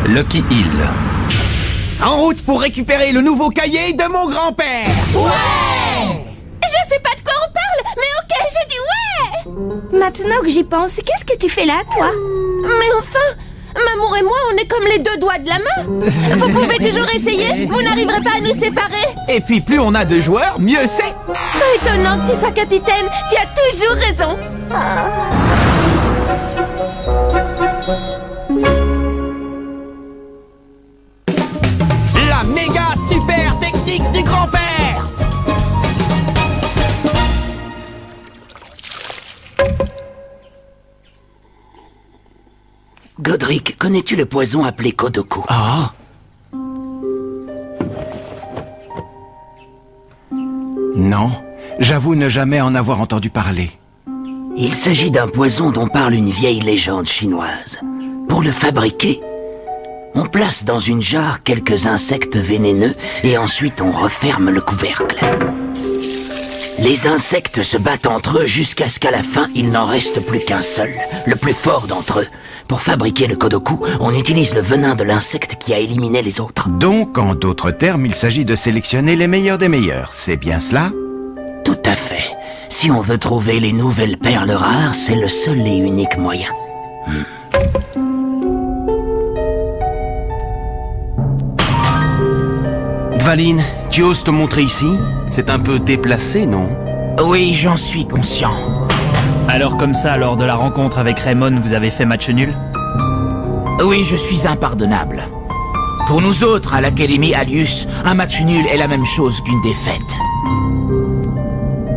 Lucky Hill. En route pour récupérer le nouveau cahier de mon grand-père. Ouais! Je sais pas de quoi on parle, mais ok, je dis ouais! Maintenant que j'y pense, qu'est-ce que tu fais là, toi? Mais enfin, Mamour et moi, on est comme les deux doigts de la main. Vous pouvez toujours essayer, vous n'arriverez pas à nous séparer. Et puis plus on a de joueurs, mieux c'est. Pas étonnant que tu sois capitaine, tu as toujours raison. La méga super technique du grand-père. Godric, connais-tu le poison appelé Kodoku? Ah. Non, j'avoue ne jamais en avoir entendu parler. Il s'agit d'un poison dont parle une vieille légende chinoise. Pour le fabriquer, on place dans une jarre quelques insectes vénéneux et ensuite on referme le couvercle. Les insectes se battent entre eux jusqu'à ce qu'à la fin, il n'en reste plus qu'un seul, le plus fort d'entre eux. Pour fabriquer le Kodoku, on utilise le venin de l'insecte qui a éliminé les autres. Donc, en d'autres termes, il s'agit de sélectionner les meilleurs des meilleurs, c'est bien cela? Tout à fait. Si on veut trouver les nouvelles perles rares, c'est le seul et unique moyen. Dvalin, tu oses te montrer ici? C'est un peu déplacé, non? Oui, j'en suis conscient. Alors comme ça, lors de la rencontre avec Raymond, vous avez fait match nul? Oui, je suis impardonnable. Pour nous autres, à l'Académie Alius, un match nul est la même chose qu'une défaite.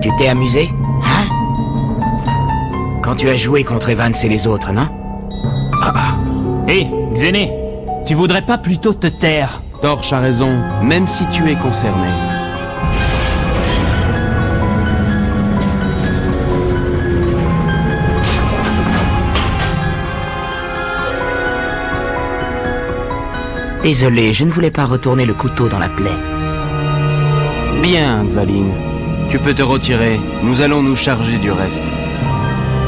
Tu t'es amusé? Hein? Quand tu as joué contre Evans et les autres, non? Hé, Xéné, tu voudrais pas plutôt te taire? Torche a raison, même si tu es concerné. Désolé, je ne voulais pas retourner le couteau dans la plaie. Bien, Dvalin. Tu peux te retirer. Nous allons nous charger du reste.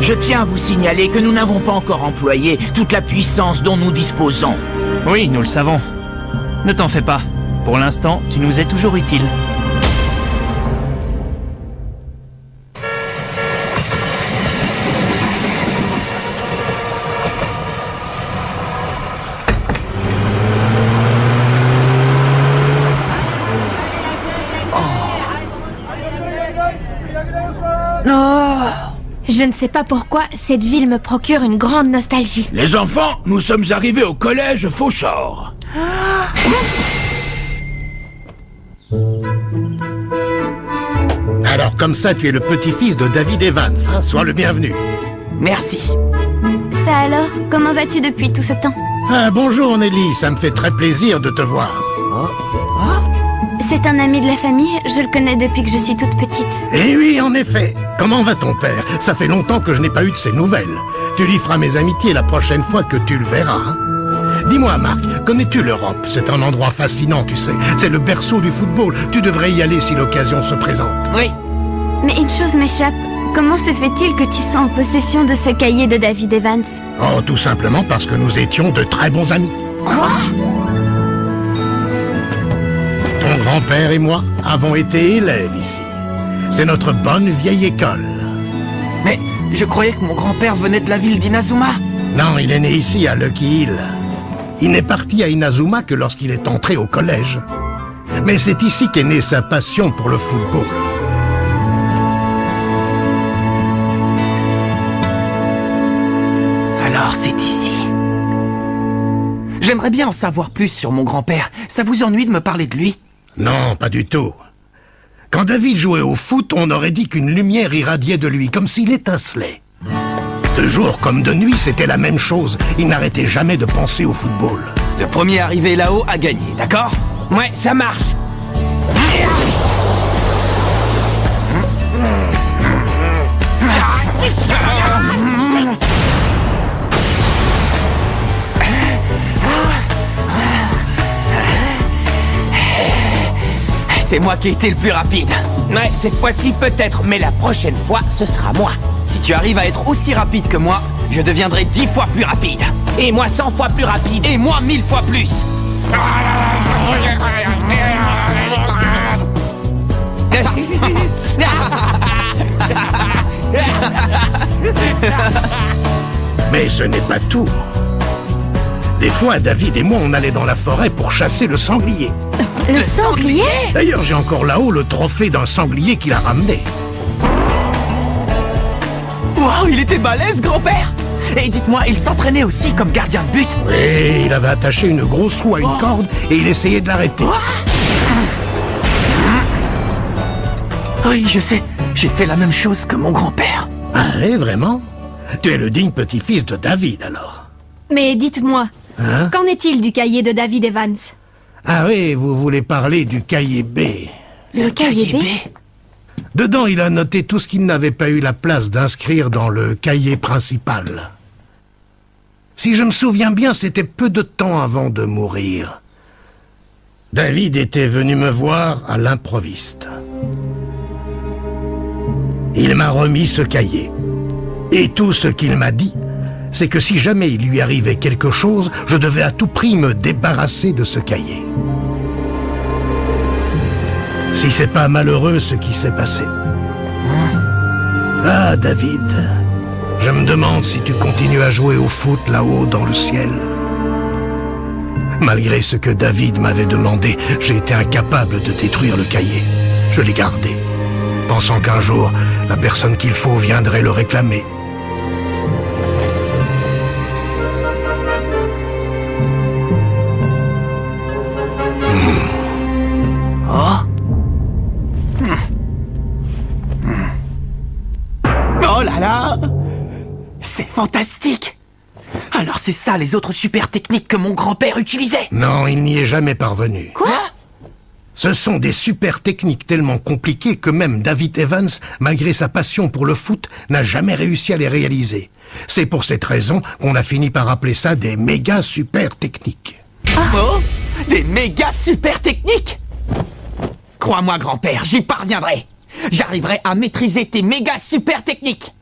Je tiens à vous signaler que nous n'avons pas encore employé toute la puissance dont nous disposons. Oui, nous le savons. Ne t'en fais pas. Pour l'instant, tu nous es toujours utile. Je ne sais pas pourquoi, cette ville me procure une grande nostalgie. Les enfants, nous sommes arrivés au collège Fauchor. Alors comme ça, tu es le petit-fils de David Evans, hein? Sois le bienvenu. Merci. Ça alors, comment vas-tu depuis tout ce temps? Ah, bonjour Nelly, ça me fait très plaisir de te voir. C'est un ami de la famille, je le connais depuis que je suis toute petite. Eh oui, en effet. Comment va ton père? Ça fait longtemps que je n'ai pas eu de ses nouvelles. Tu lui feras mes amitiés la prochaine fois que tu le verras. Hein? Dis-moi, Marc, connais-tu l'Europe? C'est un endroit fascinant, tu sais. C'est le berceau du football. Tu devrais y aller si l'occasion se présente. Oui. Mais une chose m'échappe. Comment se fait-il que tu sois en possession de ce cahier de David Evans? Oh, tout simplement parce que nous étions de très bons amis. Quoi? Ton grand-père et moi avons été élèves ici. C'est notre bonne vieille école. Mais je croyais que mon grand-père venait de la ville d'Inazuma. Non, il est né ici, à Lucky Hill. Il n'est parti à Inazuma que lorsqu'il est entré au collège. Mais c'est ici qu'est née sa passion pour le football. Alors c'est ici. J'aimerais bien en savoir plus sur mon grand-père. Ça vous ennuie de me parler de lui? Non, pas du tout. Quand David jouait au foot, on aurait dit qu'une lumière irradiait de lui, comme s'il étincelait. De jour comme de nuit, c'était la même chose. Il n'arrêtait jamais de penser au football. Le premier arrivé là-haut a gagné, d'accord? Ouais, ça marche. C'est moi qui ai été le plus rapide. Ouais, cette fois-ci peut-être, mais la prochaine fois, ce sera moi. Si tu arrives à être aussi rapide que moi, je deviendrai 10 fois plus rapide. Et moi 100 fois plus rapide. Et moi 1000 fois plus. Mais ce n'est pas tout. Des fois, David et moi, on allait dans la forêt pour chasser le sanglier. Le sanglier? D'ailleurs, j'ai encore là-haut le trophée d'un sanglier qu'il a ramené. Wow, il était balèze, grand-père. Et dites-moi, il s'entraînait aussi comme gardien de but? Oui, il avait attaché une grosse roue à une corde et il essayait de l'arrêter. Oui, je sais. J'ai fait la même chose que mon grand-père. Ah oui, vraiment? Tu es le digne petit-fils de David, alors. Mais dites-moi, Hein? qu'en est-il du cahier de David Evans? Ah oui, vous voulez parler du cahier B. Le cahier B? Dedans, il a noté tout ce qu'il n'avait pas eu la place d'inscrire dans le cahier principal. Si je me souviens bien, c'était peu de temps avant de mourir. David était venu me voir à l'improviste. Il m'a remis ce cahier. Et tout ce qu'il m'a dit, c'est que si jamais il lui arrivait quelque chose, je devais à tout prix me débarrasser de ce cahier. Si c'est pas malheureux ce qui s'est passé. Ah, David, je me demande si tu continues à jouer au foot là-haut dans le ciel. Malgré ce que David m'avait demandé, j'ai été incapable de détruire le cahier. Je l'ai gardé, pensant qu'un jour, la personne qu'il faut viendrait le réclamer. Oh là là! C'est fantastique! Alors c'est ça les autres super techniques que mon grand-père utilisait? Non, il n'y est jamais parvenu. Quoi? Ce sont des super techniques tellement compliquées que même David Evans, malgré sa passion pour le foot, n'a jamais réussi à les réaliser. C'est pour cette raison qu'on a fini par appeler ça des méga super techniques. Oh! Des méga super techniques! Crois-moi, grand-père, j'y parviendrai! J'arriverai à maîtriser tes méga super techniques!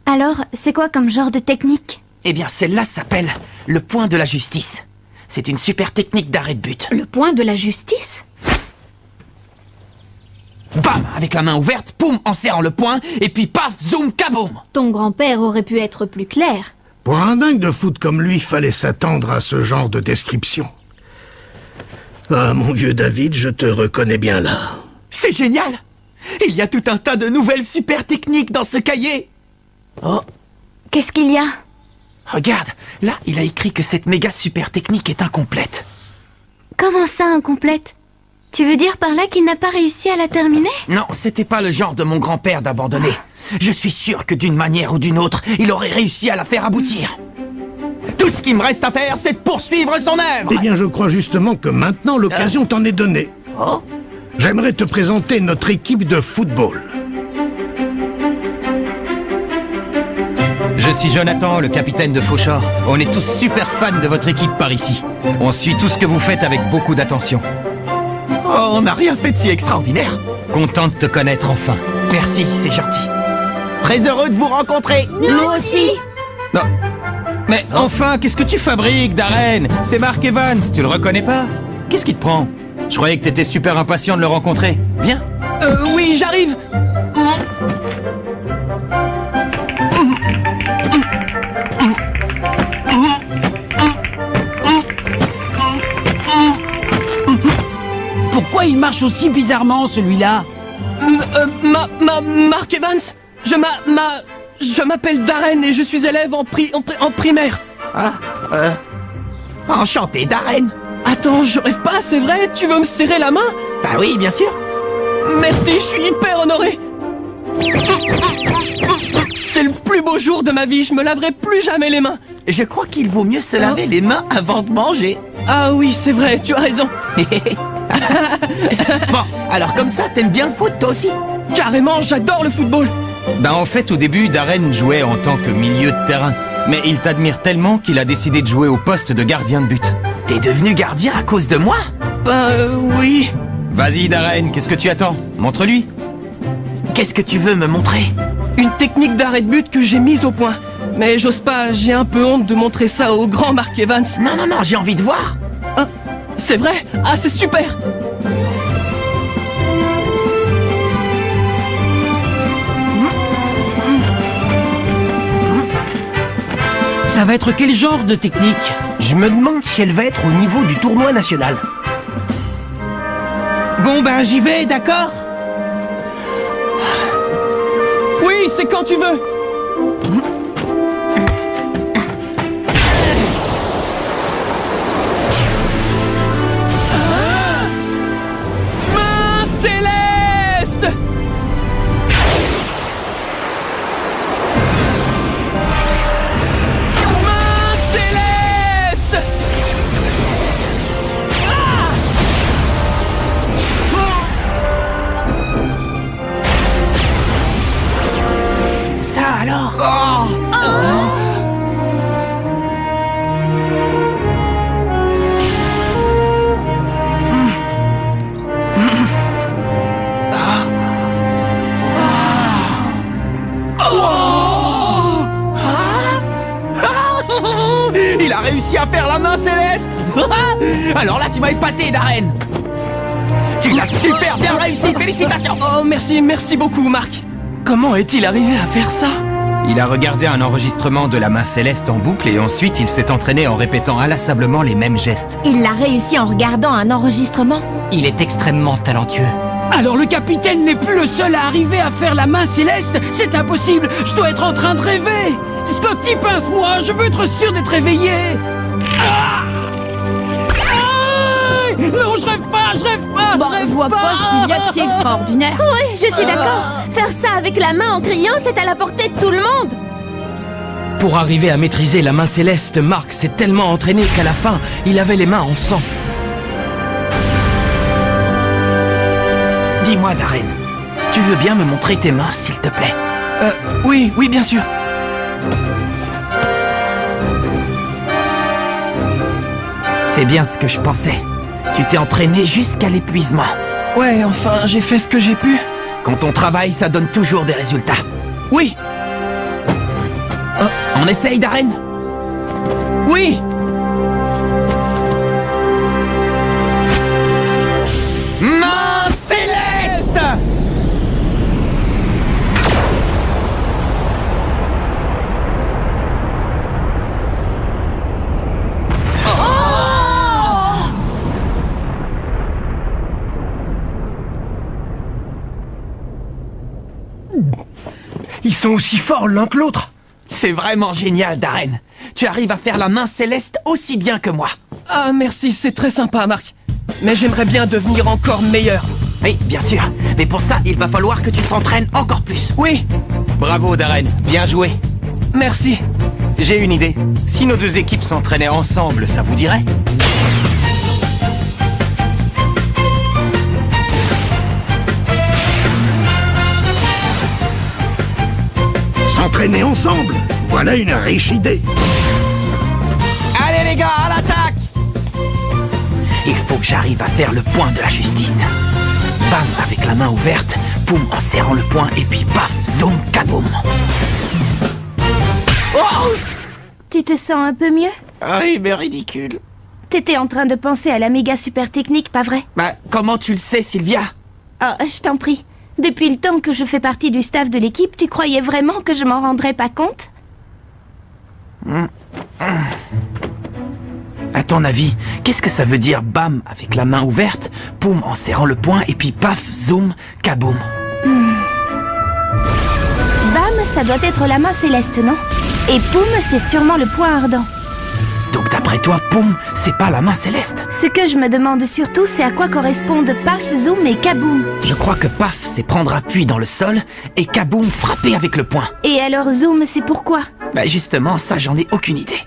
Alors, c'est quoi comme genre de technique? Eh bien, celle-là s'appelle le point de la justice. C'est une super technique d'arrêt de but. Le point de la justice? Bam! Avec la main ouverte, poum! En serrant le poing, et puis paf! Zoom! Kaboum! Ton grand-père aurait pu être plus clair. Pour un dingue de foot comme lui, fallait s'attendre à ce genre de description. Ah, mon vieux David, je te reconnais bien là. C'est génial! Il y a tout un tas de nouvelles super techniques dans ce cahier! Oh! Qu'est-ce qu'il y a? Regarde, là, il a écrit que cette méga super technique est incomplète. Comment ça, incomplète? Tu veux dire par là qu'il n'a pas réussi à la terminer? Non, c'était pas le genre de mon grand-père d'abandonner. Je suis sûr que d'une manière ou d'une autre, il aurait réussi à la faire aboutir. Tout ce qu'il me reste à faire, c'est de poursuivre son œuvre! Eh bien, je crois justement que maintenant, l'occasion t'en est donnée. Oh? J'aimerais te présenter notre équipe de football. Je suis Jonathan, le capitaine de Fauchard. On est tous super fans de votre équipe par ici. On suit tout ce que vous faites avec beaucoup d'attention. Oh, on n'a rien fait de si extraordinaire. Content de te connaître enfin. Merci, c'est gentil. Très heureux de vous rencontrer. Nous aussi. Non. Mais enfin, qu'est-ce que tu fabriques, Darren? C'est Mark Evans, tu le reconnais pas? Qu'est-ce qui te prend? Je croyais que t'étais super impatient de le rencontrer. Viens. Oui, j'arrive. Pourquoi il marche aussi bizarrement, celui-là? Mark Evans. Je m'appelle Darren et je suis élève en primaire. Enchanté, Darren. Attends, je rêve pas, c'est vrai? Tu veux me serrer la main? Bah oui, bien sûr. Merci, je suis hyper honoré. C'est le plus beau jour de ma vie, je me laverai plus jamais les mains. Je crois qu'il vaut mieux se laver les mains avant de manger. Ah oui, c'est vrai, tu as raison. Bon, alors comme ça, t'aimes bien le foot, toi aussi? Carrément, j'adore le football. Ben en fait, au début, Darren jouait en tant que milieu de terrain. Mais il t'admire tellement qu'il a décidé de jouer au poste de gardien de but. T'es devenu gardien à cause de moi? Oui. Vas-y, Darren, qu'est-ce que tu attends? Montre-lui. Qu'est-ce que tu veux me montrer? Une technique d'arrêt de but que j'ai mise au point. Mais j'ose pas, j'ai un peu honte de montrer ça au grand Mark Evans. Non, non, non, j'ai envie de voir. Ah, c'est vrai? Ah, c'est super! Ça va être quel genre de technique? Je me demande si elle va être au niveau du tournoi national. Bon ben j'y vais, d'accord? Oui, c'est quand tu veux! Main céleste! Main céleste! Ça alors? Il a réussi à faire la main céleste. Alors là, tu m'as épaté, Darren. Tu l'as super bien réussi, félicitations. Oh, merci, merci beaucoup, Marc. Comment est-il arrivé à faire ça? Il a regardé un enregistrement de la main céleste en boucle et ensuite il s'est entraîné en répétant inlassablement les mêmes gestes. Il l'a réussi en regardant un enregistrement. Il est extrêmement talentueux. Alors le capitaine n'est plus le seul à arriver à faire la main céleste? C'est impossible, je dois être en train de rêver. Scotty, pince-moi, je veux être sûr d'être réveillé. Non, je rêve pas, je rêve pas. Bon, je vois pas ce qu'il y a de si extraordinaire. Oui, je suis d'accord. Faire ça avec la main en criant, c'est à la portée de tout le monde. Pour arriver à maîtriser la main céleste, Mark s'est tellement entraîné qu'à la fin, il avait les mains en sang. Dis-moi, Darren, tu veux bien me montrer tes mains, s'il te plaît? Oui, oui, bien sûr. C'est bien ce que je pensais. Tu t'es entraîné jusqu'à l'épuisement. Ouais, enfin, j'ai fait ce que j'ai pu. Quand on travaille, ça donne toujours des résultats. Oui. On essaye, Darren? Oui. Main céleste! Ils sont aussi forts l'un que l'autre. C'est vraiment génial, Darren. Tu arrives à faire la main céleste aussi bien que moi. Ah, merci, c'est très sympa, Marc. Mais j'aimerais bien devenir encore meilleur. Oui, bien sûr. Mais pour ça, il va falloir que tu t'entraînes encore plus. Oui. Bravo Darren, bien joué. Merci. J'ai une idée. Si nos deux équipes s'entraînaient ensemble, ça vous dirait? S'entraîner ensemble, voilà une riche idée. Allez les gars, à l'attaque! Il faut que j'arrive à faire le point de la justice. Bam avec la main ouverte, poum en serrant le poing, et puis paf, zoom, kaboum. Oh! Tu te sens un peu mieux? Oui, mais ridicule. T'étais en train de penser à la méga super technique, pas vrai? Bah, comment tu le sais, Sylvia? Oh, je t'en prie. Depuis le temps que je fais partie du staff de l'équipe, tu croyais vraiment que je m'en rendrais pas compte? À ton avis, qu'est-ce que ça veut dire bam avec la main ouverte, poum en serrant le poing, et puis paf, zoom, kaboum? Bam, ça doit être la main céleste, non? Et poum, c'est sûrement le poing ardent. Donc d'après toi, poum, c'est pas la main céleste? Ce que je me demande surtout, c'est à quoi correspondent paf, zoom et kaboum. Je crois que paf, c'est prendre appui dans le sol, et kaboum, frapper avec le poing. Et alors zoom, c'est pourquoi? Bah justement, ça j'en ai aucune idée.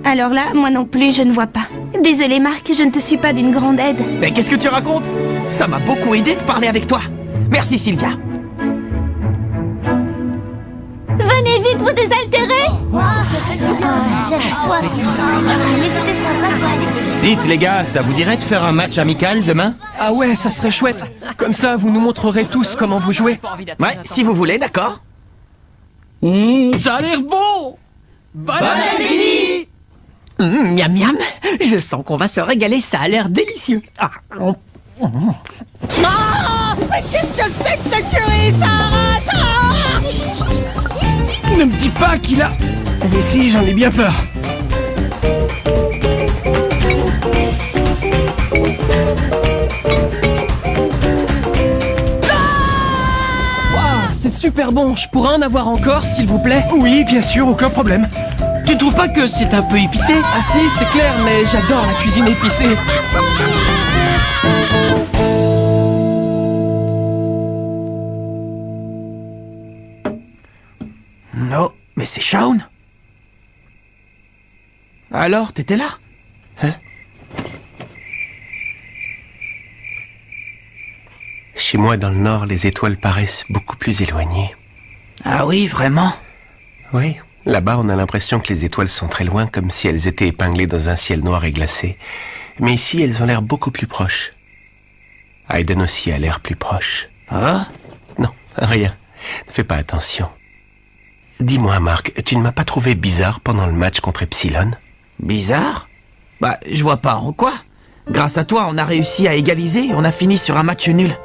Alors là, moi non plus, je ne vois pas. Désolé Marc, je ne te suis pas d'une grande aide. Mais qu'est-ce que tu racontes? Ça m'a beaucoup aidé de parler avec toi. Merci Sylvia. Venez vite vous désaltérer. J'avais soif. Mais c'était sympa. Dites les gars, ça vous dirait de faire un match amical demain? Ah ouais, ça serait chouette. Comme ça, vous nous montrerez tous comment vous jouez. Ouais, si vous voulez, d'accord. Ça a l'air bon. Bon appétit. Miam miam, je sens qu'on va se régaler, ça a l'air délicieux. Ah, mais qu'est-ce que c'est que ce curry? Ça arrache. Ne me dis pas qu'il a... Mais si, j'en ai bien peur. C'est super bon, je pourrais en avoir encore, s'il vous plaît? Oui, bien sûr, aucun problème. Tu trouves pas que c'est un peu épicé? Ah si, c'est clair, mais j'adore la cuisine épicée. Non, mais c'est Shaun. Alors, t'étais là? Hein? Chez moi, dans le nord, les étoiles paraissent beaucoup plus éloignées. Ah oui, vraiment? Oui, là-bas, on a l'impression que les étoiles sont très loin, comme si elles étaient épinglées dans un ciel noir et glacé. Mais ici, elles ont l'air beaucoup plus proches. Aiden aussi a l'air plus proche. Ah? Non, rien. Ne fais pas attention. Dis-moi, Mark, tu ne m'as pas trouvé bizarre pendant le match contre Epsilon? Bizarre? Bah, je vois pas en quoi. Grâce à toi, on a réussi à égaliser et on a fini sur un match nul.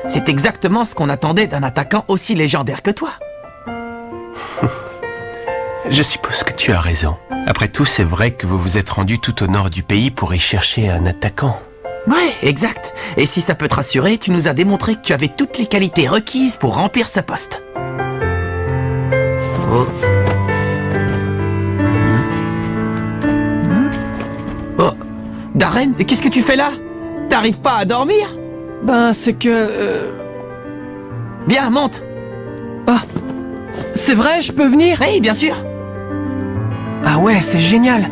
C'est exactement ce qu'on attendait d'un attaquant aussi légendaire que toi. Je suppose que tu as raison. Après tout, c'est vrai que vous vous êtes rendu tout au nord du pays pour y chercher un attaquant. Ouais, exact. Et si ça peut te rassurer, tu nous as démontré que tu avais toutes les qualités requises pour remplir ce poste. Oh. Oh. Darren, qu'est-ce que tu fais là? T'arrives pas à dormir? Ben, c'est que... Viens, monte. Ah, c'est vrai, je peux venir? Oui, bien sûr. Ah ouais, c'est génial.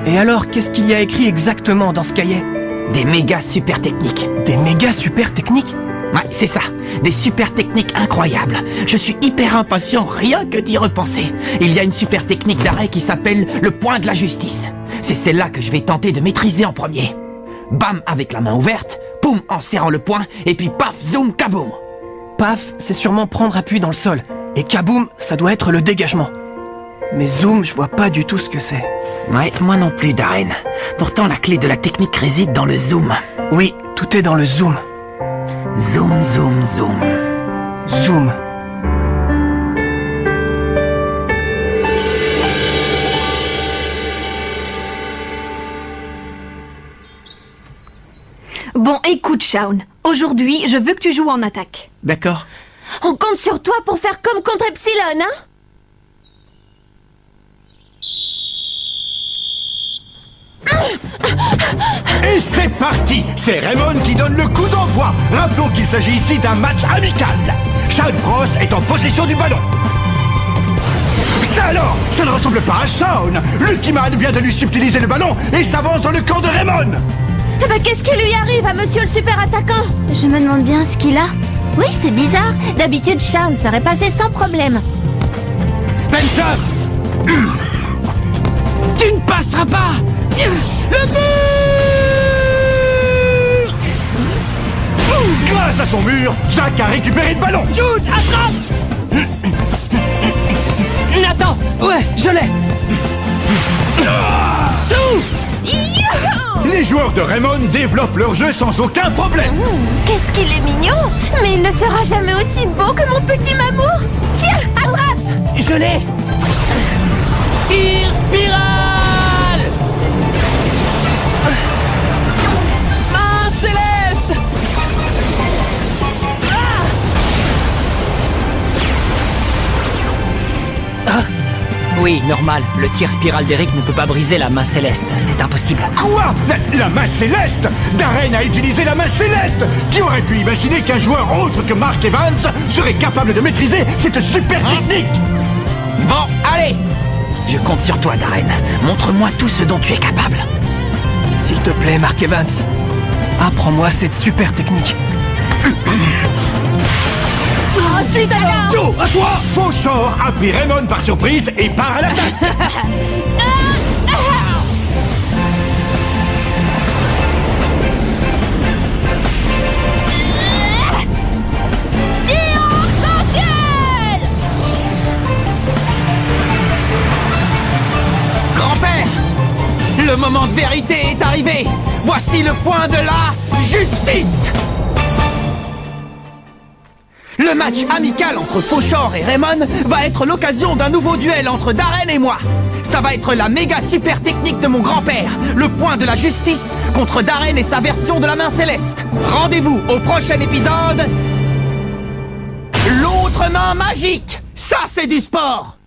Et alors, qu'est-ce qu'il y a écrit exactement dans ce cahier? Des méga super techniques. Des méga super techniques? Ouais, c'est ça. Des super techniques incroyables. Je suis hyper impatient rien que d'y repenser. Il y a une super technique d'arrêt qui s'appelle le point de la justice. C'est celle-là que je vais tenter de maîtriser en premier. Bam avec la main ouverte, poum en serrant le poing, et puis paf, zoom, kaboum. Paf, c'est sûrement prendre appui dans le sol. Et kaboum, ça doit être le dégagement. Mais zoom, je vois pas du tout ce que c'est. Ouais, moi non plus, Darren. Pourtant, la clé de la technique réside dans le zoom. Oui, tout est dans le zoom. Zoom, zoom, zoom. Zoom. Bon, écoute, Shaun. Aujourd'hui, je veux que tu joues en attaque. D'accord. On compte sur toi pour faire comme contre Epsilon, hein? Et c'est parti! C'est Raymond qui donne le coup d'envoi. Rappelons qu'il s'agit ici d'un match amical. Charles Frost est en possession du ballon. Ça alors! Ça ne ressemble pas à Shaun! Lucky Man vient de lui subtiliser le ballon et s'avance dans le camp de Raymond! Eh ben, qu'est-ce qui lui arrive à monsieur le super attaquant? Je me demande bien ce qu'il a. Oui, c'est bizarre. D'habitude, Shaun serait passé sans problème. Spencer! Tu ne passeras pas! Le mur! Grâce à son mur, Jack a récupéré le ballon! Jude, attrape! Nathan! Ouais, je l'ai! Sue! Les joueurs de Raymond développent leur jeu sans aucun problème! Qu'est-ce qu'il est mignon! Mais il ne sera jamais aussi beau que mon petit mamour! Tiens, attrape! Je l'ai! Tir spirale! Main céleste! Oui, normal. Le tir spirale d'Eric ne peut pas briser la main céleste. C'est impossible. Quoi? La main céleste? Darren a utilisé la main céleste! Qui aurait pu imaginer qu'un joueur autre que Mark Evans serait capable de maîtriser cette super technique? Bon, allez! Je compte sur toi, Darren. Montre-moi tout ce dont tu es capable. S'il te plaît, Mark Evans, apprends-moi cette super technique. Ensuite alors! Joe, à toi! Fauchor a pris Raymond par surprise et part à l'attaque! Tir arc-en-ciel! moment de vérité est arrivé. Voici le point de la justice. Le match amical entre Fauchor et Raymond va être l'occasion d'un nouveau duel entre Darren et moi. Ça va être la méga super technique de mon grand-père, le point de la justice contre Darren et sa version de la main céleste. Rendez-vous au prochain épisode. L'autre main magique. Ça, c'est du sport.